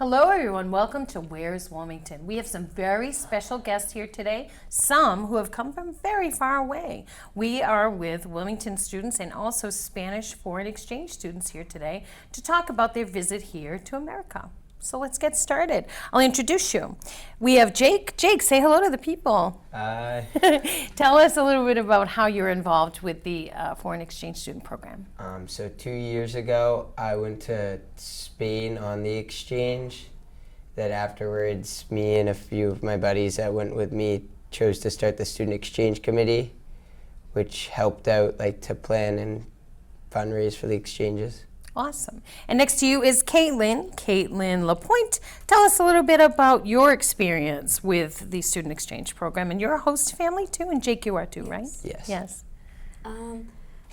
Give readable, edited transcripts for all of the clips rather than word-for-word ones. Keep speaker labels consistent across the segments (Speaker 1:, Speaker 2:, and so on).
Speaker 1: Hello everyone, welcome to Where's Wilmington. We have some very special guests here today, some who have come from very far away. We are with Wilmington students and also Spanish Foreign Exchange students here today to talk about their visit here to America. So let's get started. I'll introduce you. We have Jake. Jake, say hello to the people.
Speaker 2: Hi.
Speaker 1: Tell us a little bit about how you're involved with the Foreign Exchange student program.
Speaker 2: So 2 years ago, I went to Spain on the exchange. Then afterwards, me and a few of my buddies that went with me chose to start the student exchange committee, which helped out to plan and fundraise for the exchanges.
Speaker 1: Awesome. And next to you is Katelyn. Katelyn LaPointe. Tell us a little bit about your experience with the student exchange program. And you're a host family too, and Jake, you are too, right?
Speaker 2: Yes.
Speaker 1: Yes.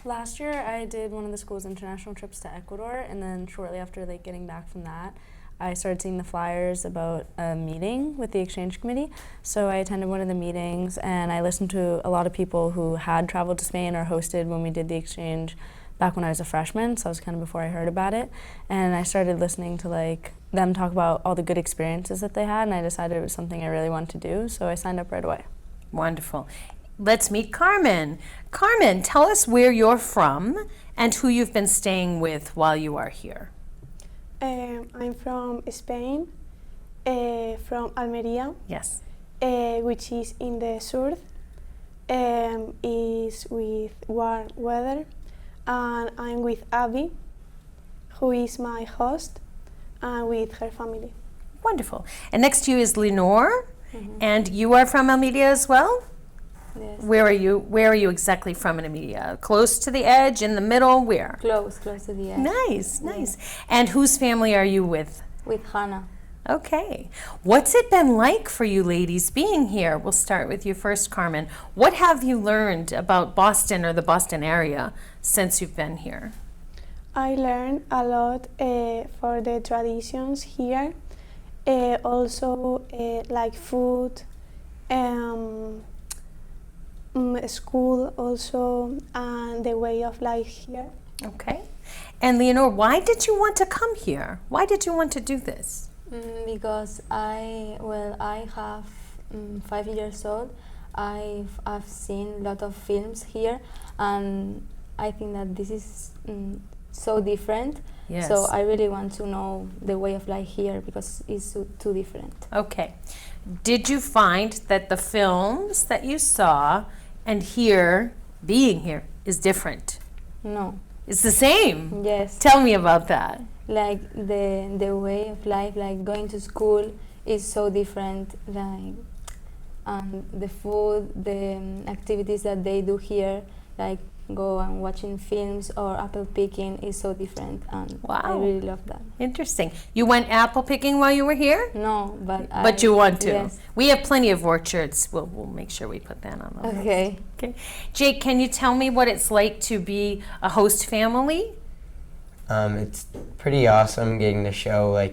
Speaker 3: Last year I did one of the school's international trips to Ecuador, and then shortly after getting back from that, I started seeing the flyers about a meeting with the exchange committee. So I attended one of the meetings and I listened to a lot of people who had traveled to Spain or hosted when we did the exchange back when I was a freshman, so it was kind of before I heard about it. And I started listening to them talk about all the good experiences that they had, and I decided it was something I really wanted to do, so I signed up right away.
Speaker 1: Wonderful. Let's meet Carmen. Carmen, tell us where you're from and who you've been staying with while you are here.
Speaker 4: I'm from Spain, from Almería.
Speaker 1: Yes.
Speaker 4: Which is in the south, is with warm weather. And I'm with Abby, who is my host, and with her family.
Speaker 1: Wonderful. And next to you is Leonor, and you are from Almería as well?
Speaker 5: Yes.
Speaker 1: Where are you? Where are you exactly from in Almería? Close to the edge, in the middle, where?
Speaker 5: Close to the edge.
Speaker 1: Nice, nice. And whose family are you with?
Speaker 5: With Hannah.
Speaker 1: Okay. What's it been like for you ladies being here? We'll start with you first, Carmen. What have you learned about Boston or the Boston area since you've been here?
Speaker 4: I learned a lot for the traditions here, also like food, school also, and the way of life here.
Speaker 1: Okay. And Leonor, why did you want to come here? Why did you want to do this?
Speaker 5: Because I have 5 years old. I've seen a lot of films here, and I think that this is so different.
Speaker 1: Yes.
Speaker 5: So I really want to know the way of life here because it's too different.
Speaker 1: Okay. Did you find that the films that you saw and here, being here, is different?
Speaker 5: No.
Speaker 1: It's the same?
Speaker 5: Yes.
Speaker 1: Tell me about that.
Speaker 5: Like the way of life, like going to school is so different. The food, the activities that they do here, like go and watching films or apple picking, is so different, and
Speaker 1: Wow.
Speaker 5: I really love that.
Speaker 1: Interesting. You went apple picking while you were here?
Speaker 5: No,
Speaker 1: But you want to?
Speaker 5: Yes.
Speaker 1: We have plenty of orchards. We'll make sure we put that on the list.
Speaker 5: Okay.
Speaker 1: Okay. Jake, can you tell me what it's like to be a host family?
Speaker 2: It's pretty awesome getting to show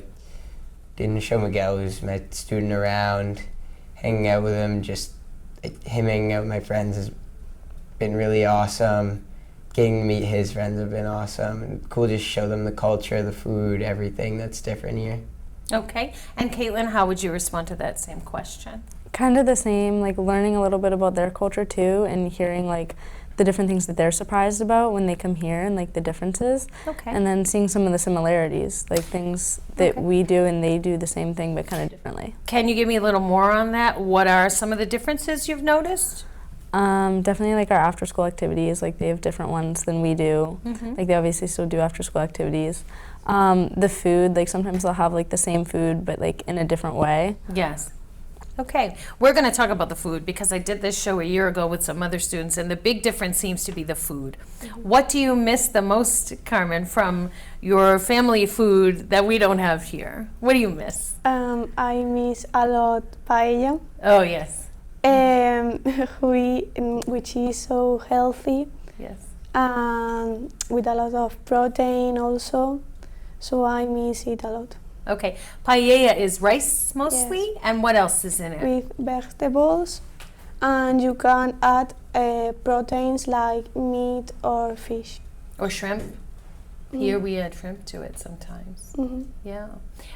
Speaker 2: Miguel, who's my student, around, hanging out with him. Just him hanging out with my friends has been really awesome. Getting to meet his friends have been awesome, and cool to show them the culture, the food, everything that's different here.
Speaker 1: Okay. And Katelyn, how would you respond to that same question?
Speaker 3: Kind of the same, learning a little bit about their culture too, and hearing the different things that they're surprised about when they come here and the differences.
Speaker 1: Okay.
Speaker 3: And then seeing some of the similarities, things that we do and they do the same thing but kind of differently.
Speaker 1: Can you give me a little more on that? What are some of the differences you've noticed?
Speaker 3: Definitely our after school activities, they have different ones than we do. They obviously still do after school activities. The food, sometimes they'll have the same food but in a different way.
Speaker 1: Yes. Okay, we're going to talk about the food because I did this show a year ago with some other students, and the big difference seems to be the food. What do you miss the most, Carmen, from your family food that we don't have here? What do you miss?
Speaker 4: I miss a lot paella.
Speaker 1: Oh, yes.
Speaker 4: Which is so healthy.
Speaker 1: Yes.
Speaker 4: With a lot of protein also. So I miss it a lot.
Speaker 1: Okay, paella is rice mostly,
Speaker 4: Yes.
Speaker 1: and what else is in it?
Speaker 4: With vegetables, and you can add proteins like meat or fish.
Speaker 1: Or shrimp? Here we add shrimp to it sometimes.
Speaker 4: Mm-hmm.
Speaker 1: Yeah.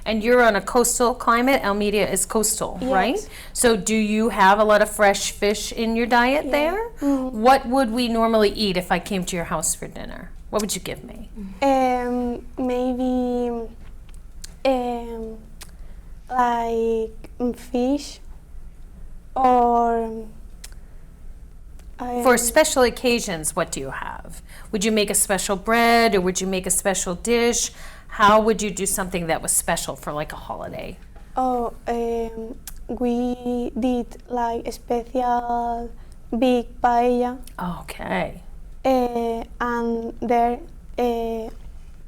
Speaker 1: And you're on a coastal climate. Almeida is coastal,
Speaker 4: Yes.
Speaker 1: right? So do you have a lot of fresh fish in your diet
Speaker 4: Yeah.
Speaker 1: there? What would we normally eat if I came to your house for dinner? What would you give me?
Speaker 4: Maybe like fish or
Speaker 1: For special occasions, what do you have? Would you make a special bread or would you make a special dish? How would you do something that was special for like a holiday?
Speaker 4: oh we did like a special big paella
Speaker 1: Okay.
Speaker 4: and there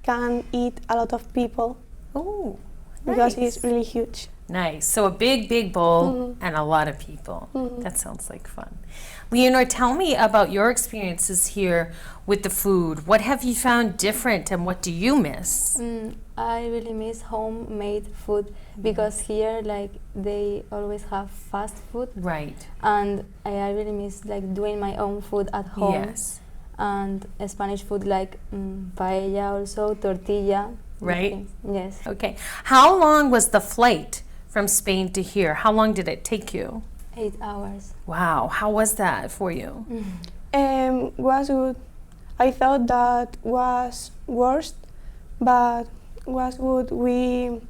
Speaker 4: can eat a lot of people
Speaker 1: Ooh,
Speaker 4: because
Speaker 1: nice.
Speaker 4: it's really huge.
Speaker 1: Nice. So a big bowl and a lot of people. That sounds like fun. Leonor, tell me about your experiences here with the food. What have you found different and what do you miss?
Speaker 5: I really miss homemade food because here like they always have fast food,
Speaker 1: Right.
Speaker 5: and I really miss like doing my own food at home.
Speaker 1: Yes.
Speaker 5: And Spanish food like paella, also tortilla.
Speaker 1: Right.
Speaker 5: things. Yes.
Speaker 1: Okay. How long was the flight from Spain to here? How long did it take you?
Speaker 5: 8 hours.
Speaker 1: Wow. How was that for you?
Speaker 4: Was good. I thought that was worst, but was good. We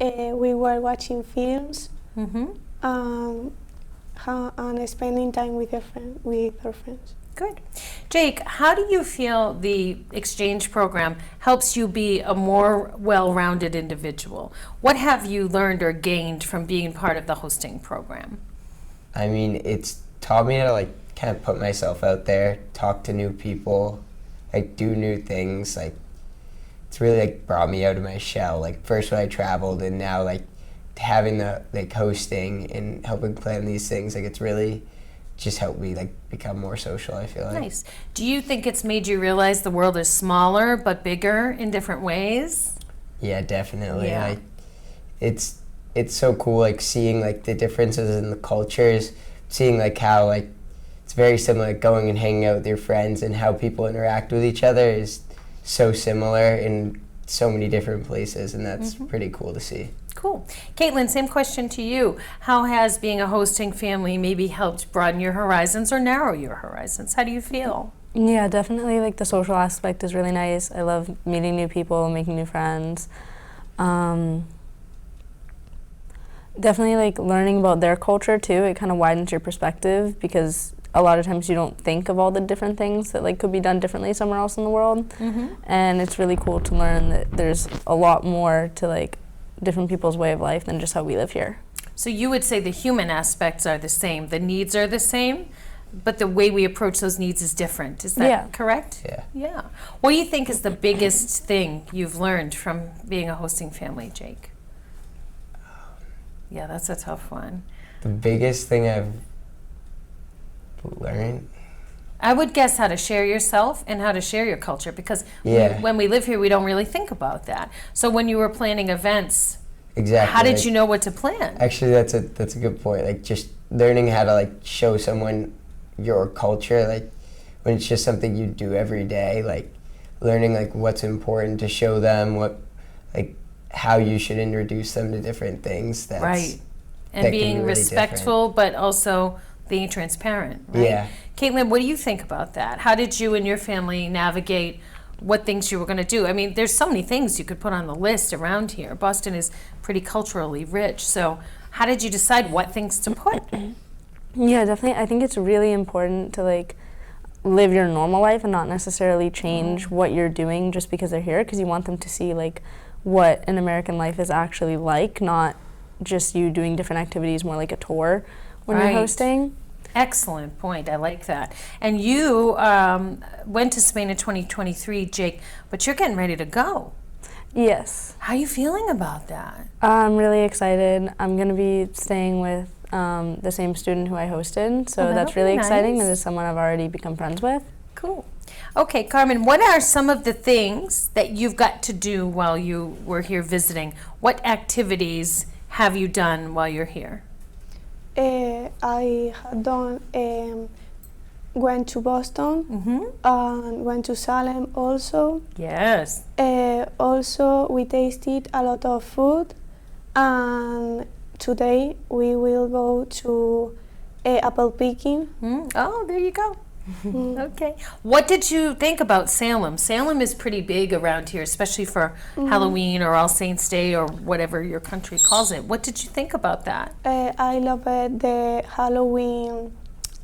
Speaker 4: were watching films
Speaker 1: Mm-hmm.
Speaker 4: and spending time with our friends.
Speaker 1: Good. Jake, how do you feel the exchange program helps you be a more well-rounded individual? What have you learned or gained from being part of the hosting program?
Speaker 2: I mean, it's taught me to like kind of put myself out there, talk to new people, like do new things. Like it's really like brought me out of my shell. Like first when I traveled, and now like having the like hosting and helping plan these things. Like it's really just helped me like become more social, I feel like.
Speaker 1: Nice. Do you think it's made you realize the world is smaller but bigger in different ways?
Speaker 2: Yeah, definitely.
Speaker 1: Yeah.
Speaker 2: Like it's so cool like seeing like the differences in the cultures, seeing like how like it's very similar, like going and hanging out with your friends, and how people interact with each other is so similar in so many different places, and that's pretty cool to see.
Speaker 1: Cool. Katelyn, same question to you. How has being a hosting family maybe helped broaden your horizons or narrow your horizons? How do you feel?
Speaker 3: Yeah, definitely like the social aspect is really nice. I love meeting new people, making new friends. Definitely like learning about their culture too. It kind of widens your perspective because a lot of times you don't think of all the different things that like could be done differently somewhere else in the world. And it's really cool to learn that there's a lot more to like different people's way of life than just how we live here.
Speaker 1: So you would say the human aspects are the same, the needs are the same, but the way we approach those needs is different. Is that
Speaker 3: Yeah.
Speaker 1: correct?
Speaker 2: Yeah.
Speaker 1: Yeah. What do you think is the biggest thing you've learned from being a hosting family, Jake? Yeah, that's a tough one.
Speaker 2: The biggest thing I've learned,
Speaker 1: I would guess how to share yourself and how to share your culture because
Speaker 2: Yeah.
Speaker 1: when we live here, we don't really think about that. So when you were planning events,
Speaker 2: exactly.
Speaker 1: how did
Speaker 2: like,
Speaker 1: you know what to plan?
Speaker 2: Actually, that's a good point. Like just learning how to like show someone your culture, like when it's just something you do every day, like learning like what's important to show them, what like how you should introduce them to different things. That's,
Speaker 1: Right. And
Speaker 2: that can be
Speaker 1: being
Speaker 2: really
Speaker 1: respectful, but also being transparent, right?
Speaker 2: Yeah.
Speaker 1: Caitlin, what do you think about that? How did you and your family navigate what things you were going to do? I mean, there's so many things you could put on the list around here. Boston is pretty culturally rich. So how did you decide what things to put?
Speaker 3: Yeah, definitely. I think it's really important to like live your normal life and not necessarily change what you're doing just because they're here, because you want them to see like what an American life is actually like, not just you doing different activities, more like a tour when
Speaker 1: Right.
Speaker 3: you're hosting.
Speaker 1: Excellent point. I like that. And you went to Spain in 2023, Jake, but you're getting ready to go.
Speaker 3: Yes.
Speaker 1: How are you feeling about that?
Speaker 3: I'm really excited. I'm going to be staying with the same student who I hosted, so
Speaker 1: Oh,
Speaker 3: that's
Speaker 1: that'll
Speaker 3: really
Speaker 1: be
Speaker 3: exciting.
Speaker 1: nice.
Speaker 3: This is someone I've already become friends with.
Speaker 1: Cool. Okay, Carmen, what are some of the things that you've got to do while you were here visiting? What activities have you done while you're here?
Speaker 4: I had done went to Boston and went to Salem also.
Speaker 1: Yes.
Speaker 4: Also, we tasted a lot of food, and today we will go to apple picking.
Speaker 1: Oh, there you go. Okay. What did you think about Salem? Salem is pretty big around here, especially for Halloween or All Saints Day or whatever your country calls it. What did you think about that?
Speaker 4: I love the Halloween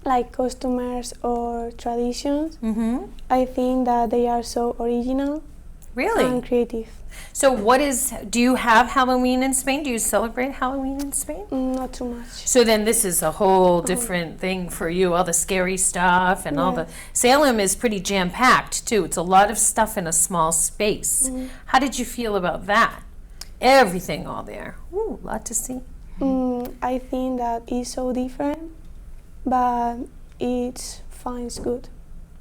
Speaker 4: like customers or traditions. I think that they are so original
Speaker 1: Really?
Speaker 4: and creative.
Speaker 1: So do you have Halloween in Spain? Do you celebrate Halloween in Spain?
Speaker 4: Not too much.
Speaker 1: So then this is a whole different thing for you, all the scary stuff and all the... Salem is pretty jam-packed too. It's a lot of stuff in a small space. How did you feel about that? Everything all there. Ooh, a lot to see.
Speaker 4: I think that it's so different, but it's fine, it's good.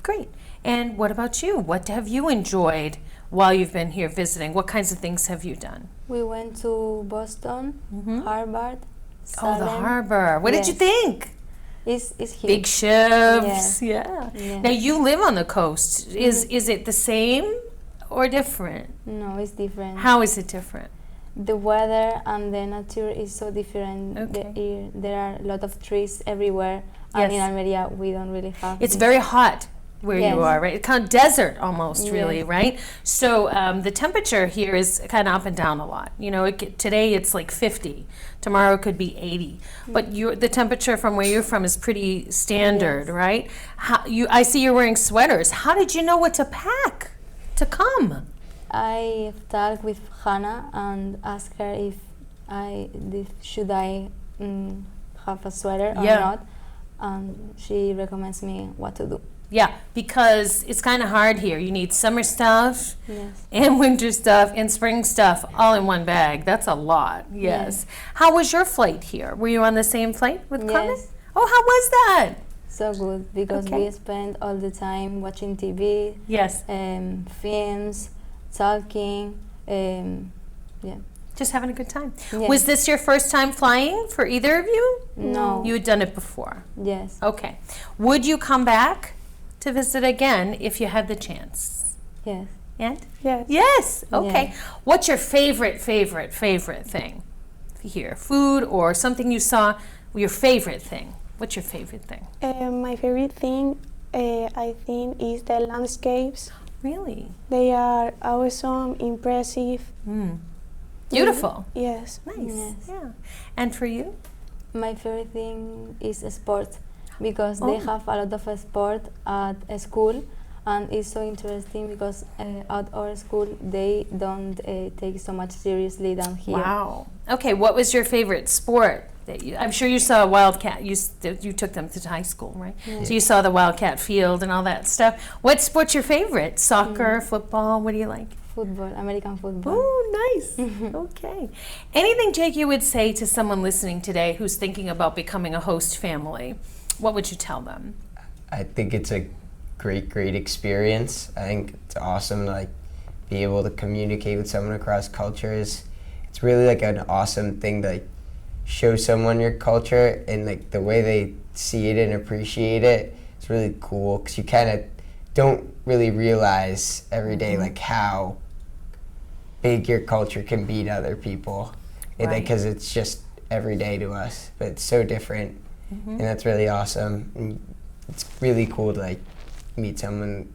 Speaker 1: Great. And what about you? What have you enjoyed while you've been here visiting? What kinds of things have you done?
Speaker 5: We went to Boston, Harvard,
Speaker 1: Oh, the
Speaker 5: Salem.
Speaker 1: harbor. What did you
Speaker 5: Yes.
Speaker 1: think?
Speaker 5: It's huge.
Speaker 1: Big ships. Yeah.
Speaker 5: Yeah.
Speaker 1: Now you live on the coast. Is it the same or different?
Speaker 5: No, it's different.
Speaker 1: How is it different?
Speaker 5: The weather and the nature is so different.
Speaker 1: Okay.
Speaker 5: There are a lot of trees everywhere, and in
Speaker 1: Yes.
Speaker 5: Almeria we don't really have.
Speaker 1: It's
Speaker 5: this.
Speaker 1: very hot where you
Speaker 5: Yes.
Speaker 1: are, right? It's kind of desert almost, really,
Speaker 5: Yes.
Speaker 1: right? So the temperature here is kind of up and down a lot. You know, today it's like 50. Tomorrow it could be 80. But the temperature from where you're from is pretty standard, right? I see you're wearing sweaters. How did you know what to pack to come?
Speaker 5: I talked with Hannah and asked her if should I have a sweater or
Speaker 1: Yeah.
Speaker 5: not, and she recommends me what to do.
Speaker 1: Yeah, because it's kind of hard here. You need summer stuff
Speaker 5: Yes.
Speaker 1: and winter stuff and spring stuff all in one bag. That's a lot, yes. How was your flight here? Were you on the same flight with Carmen?
Speaker 5: Yes.
Speaker 1: Oh, how was that?
Speaker 5: So good because
Speaker 1: Okay.
Speaker 5: we spend all the time watching TV,
Speaker 1: Yes,
Speaker 5: films, talking.
Speaker 1: just having a good time.
Speaker 5: Yes.
Speaker 1: Was this your first time flying for either of you?
Speaker 5: No.
Speaker 1: You had done it before.
Speaker 5: Yes.
Speaker 1: Okay. Would you come back to visit again if you had the chance?
Speaker 5: Yes.
Speaker 1: And?
Speaker 4: Yes.
Speaker 1: Yes. Okay.
Speaker 5: Yeah.
Speaker 1: What's your favorite thing here? Food or something you saw? Your favorite thing. What's your favorite thing?
Speaker 4: My favorite thing, I think, is the landscapes.
Speaker 1: Really?
Speaker 4: They are awesome, impressive.
Speaker 1: Beautiful.
Speaker 4: Yes.
Speaker 1: Nice.
Speaker 5: Yes.
Speaker 1: Yeah. And for you?
Speaker 5: My favorite thing is sport because they have a lot of sport at school, and it's so interesting because at our school they don't take so much seriously than here.
Speaker 1: Wow. Okay. What was your favorite sport? I'm sure you saw a Wildcat. You took them to high school, right?
Speaker 5: Yeah.
Speaker 1: So you saw the Wildcat field and all that stuff. What sport's your favorite? Soccer, football? What do you like?
Speaker 5: Football, American football.
Speaker 1: Oh, nice. Okay. Anything, Jake, you would say to someone listening today who's thinking about becoming a host family? What would you tell them?
Speaker 2: I think it's a great experience. I think it's awesome to like be able to communicate with someone across cultures. It's really like an awesome thing to like show someone your culture and like the way they see it and appreciate it. It's really cool because you kind of don't really realize every day like how big your culture can be to other people,
Speaker 1: Right.
Speaker 2: because it's just every day to us, but it's so different, and that's really awesome. And it's really cool to like meet someone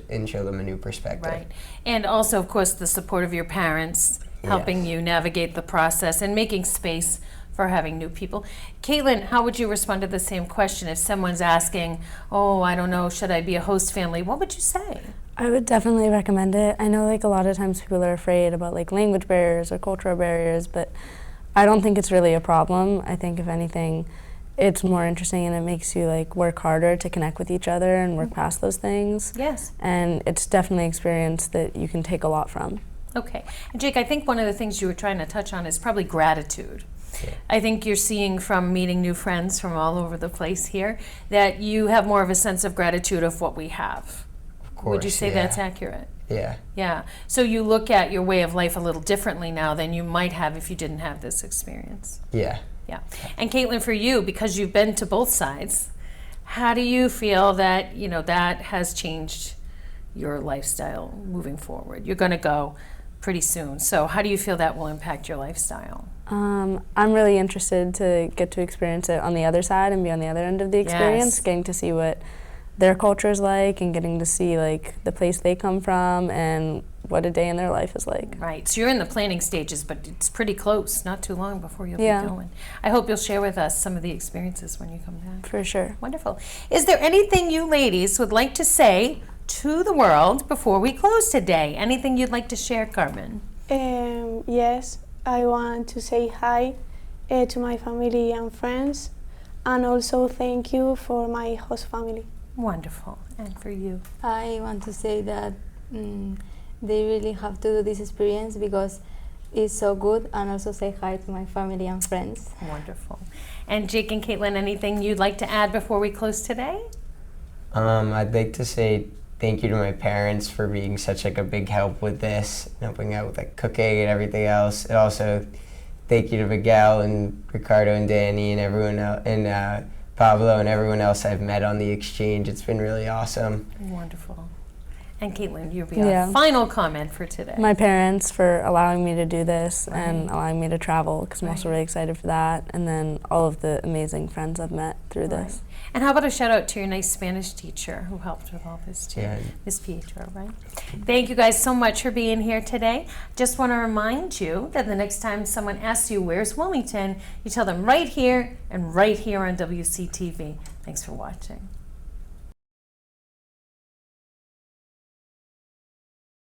Speaker 2: and show them a new perspective.
Speaker 1: Right. And also, of course, the support of your parents helping
Speaker 2: Yes.
Speaker 1: you navigate the process and making space for having new people. Katelyn, how would you respond to the same question if someone's asking, oh, I don't know, should I be a host family? What would you say?
Speaker 3: I would definitely recommend it. I know like a lot of times people are afraid about like language barriers or cultural barriers, but I don't think it's really a problem. I think if anything, it's more interesting and it makes you like work harder to connect with each other and work past those things.
Speaker 1: Yes.
Speaker 3: And it's definitely an experience that you can take a lot from.
Speaker 1: Okay. And Jake, I think one of the things you were trying to touch on is probably gratitude. I think you're seeing from meeting new friends from all over the place here that you have more of a sense of gratitude of what we have.
Speaker 2: Of course,
Speaker 1: Would you say that's accurate?
Speaker 2: Yeah.
Speaker 1: Yeah. So you look at your way of life a little differently now than you might have if you didn't have this experience.
Speaker 2: Yeah.
Speaker 1: Yeah. And Katelyn, for you, because you've been to both sides, How do you feel that, you know, that has changed your lifestyle moving forward? You're going to go pretty soon. So how do you feel that will impact your lifestyle?
Speaker 3: I'm really interested to get to experience it on the other side and be on the other end of the experience,
Speaker 1: Yes.
Speaker 3: getting to see what their culture is like and getting to see like the place they come from and what a day in their life is like.
Speaker 1: Right. So you're in the planning stages, but it's pretty close. Not too long before you'll
Speaker 3: Yeah.
Speaker 1: be going. I hope you'll share with us some of the experiences when you come back.
Speaker 3: For sure.
Speaker 1: Wonderful. Is there anything you ladies would like to say to the world before we close today? Anything you'd like to share, Carmen?
Speaker 4: Yes, I want to say hi to my family and friends, and also thank you for my host family.
Speaker 1: Wonderful. And for you?
Speaker 5: I want to say that they really have to do this experience because it's so good, and also say hi to my family and friends.
Speaker 1: Wonderful. And Jake and Katelyn, anything you'd like to add before we close today?
Speaker 2: I'd like to say thank you to my parents for being such like a big help with this, helping out with like cooking and everything else. And also thank you to Miguel and Ricardo and Danny and everyone else, and Pablo and everyone else I've met on the exchange. It's been really awesome.
Speaker 1: Wonderful. And Katelyn, you'll be
Speaker 3: Yeah.
Speaker 1: our final comment for today.
Speaker 3: My parents for allowing me to do this and
Speaker 1: Right.
Speaker 3: allowing me to travel, because I'm also
Speaker 1: Right.
Speaker 3: really excited for that. And then all of the amazing friends I've met through this.
Speaker 1: And how about a shout out to your nice Spanish teacher who helped with all this too,
Speaker 2: Yeah.
Speaker 1: Miss Pietro, right? Thank you guys so much for being here today. Just want to remind you that the next time someone asks you, where's Wilmington, you tell them right here and right here on WCTV. Thanks for watching.